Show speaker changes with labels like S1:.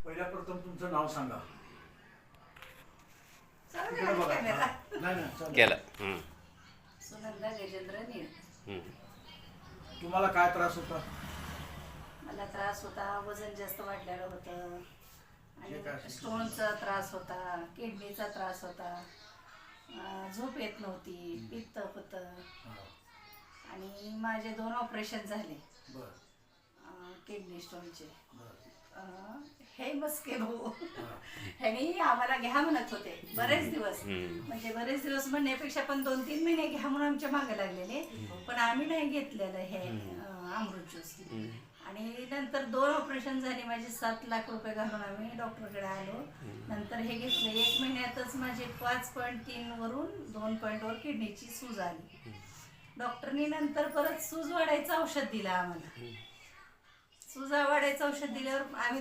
S1: पहिल्या प्रथम तुमचं नाव सांगा.
S2: चालेल
S1: इकडे
S2: ना
S1: बघा.
S2: कॅमेरा.
S1: नाही चालेल.
S3: केलं.
S2: सुनंदा गजेंद्र नीळ.
S1: तुम्हाला काय त्रास होता?
S2: मला त्रास होता, वजन जास्त वाढलेलं होतं
S1: जे काय
S2: आणि
S1: असेल.
S2: स्टोनचा त्रास होता, किडनीचा त्रास होता, झोप येत नव्हती, पित्त होतं
S1: हा.
S2: आणि माझे 2 ऑपरेशन झाले
S1: बर
S2: किडनी स्टोनचे.
S1: बर.
S2: हे मस्के भाऊ
S1: हा.
S2: ह्यानी आम्हाला घ्या म्हणत होते बरेच दिवस, म्हणजे बरेच दिवस म्हणण्यापेक्षा पण 2-3 महिने घ्या म्हणून आमच्या मागे लागलेले, पण आम्ही नाही घेतलेलं हे अमृत ज्यूस. आणि नंतर 2 ऑपरेशन झाले माझे, 7 लाख रुपये घालून आम्ही डॉक्टरकडे आलो. नंतर हे घेतलं, 1 महिन्यातच माझे 5.3 वरून 2 पॉईंटवर किडनीची सूज आली. डॉक्टरनी नंतर परत सूज वाढायचं औषध दिलं आम्हाला. सूज वाढायचं औषध दिल्यावर आम्ही